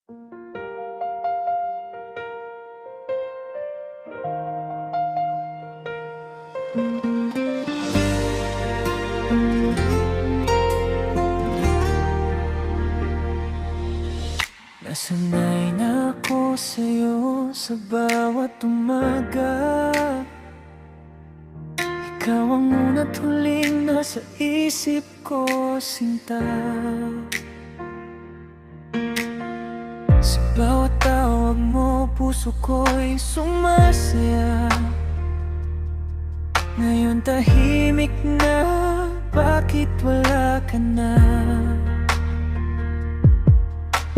Nasanay na ako sa'yo sa bawat umaga. Ikaw ang una't huling nasa isip ko, sinta. Sa bawat tawag mo, puso ko'y sumasaya. Ngayon tahimik na, bakit wala ka na?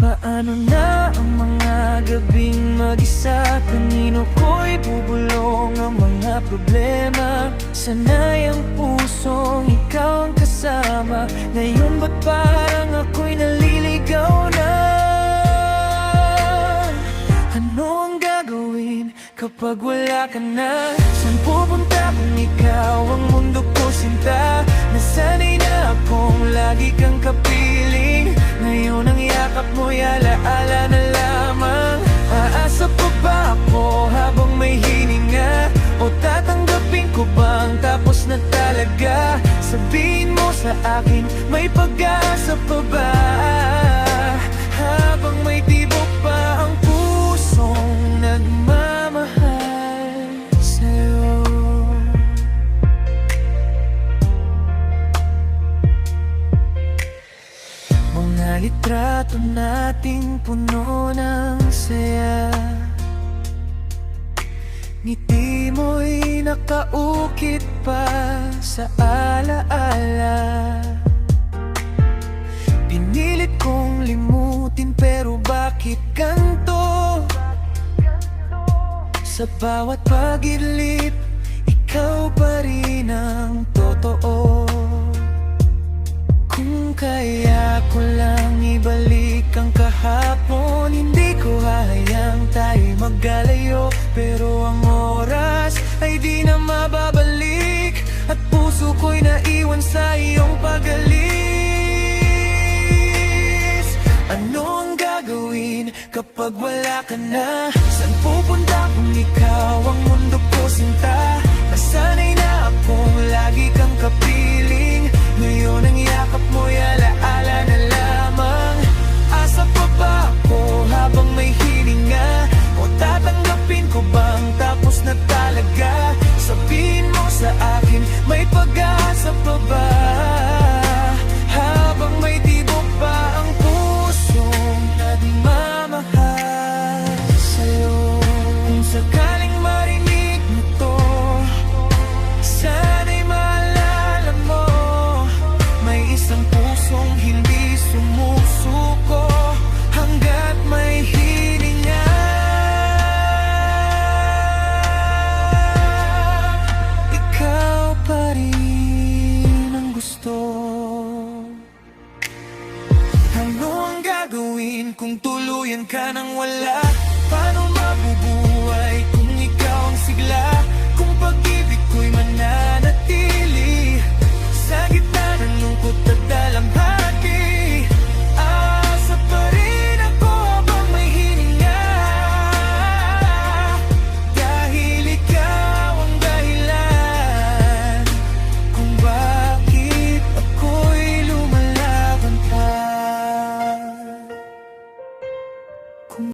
Paano na ang mga gabing mag-isa? Kanino ko'y bubulong ang mga problema? Sanay ang pusong ikaw ang kasama. Ngayon ba't parang ako'y naliligaw na? Ano ang gagawin kapag wala ka na? Saan pupunta kung ikaw ang mundo ko, sinta? Nasanay na akong lagi kang kapiling. Ngayon ang yakap mo'y alaala na lamang. Aasa pa ba ako habang may hininga? O tatanggapin ko bang tapos na talaga? Sabihin mo sa akin, may pag-asa pa ba? Habang may tibok pa ang pusong nagmamahal sa'yo. Mga litrato nating puno ng saya. Ngiti mo'y nakaukit pa sa alaala. Pinilit kong limutin pero bakit ganito? Sa bawat pag-ilip, ikaw pa rin ang totoo. Kung kaya ko lang ibalik ang kahapon, hindi ko hahayang tayo'y maggalayo. Pero ang oras ay di na mababalik, at puso ko'y naiwan sa iyong pag-alis. Ano ang gagawin kapag wala ka na? Saan pupunta kung ikaw ang mundo ko, sinta? Nasanay na akong lagi kang kapiling. Ngayon ang yakap mo'y alaala na lamang. Asa pa ba ako habang may hininga? O tatanggapin ko bang tapos na talaga? Sabihin mo sa akin, may pag-asa pa ba? Habang may tibok pa ang pusong nagmamahal sa'yo. Kung sakaling marinig mo to, sana'y maalala mo, may isang pusong hindi sumusuko hanggat may hininga. Ikaw pa rin ang gusto. Ano ang gagawin kung tuluyan ka nang wala? Paano mabubuhay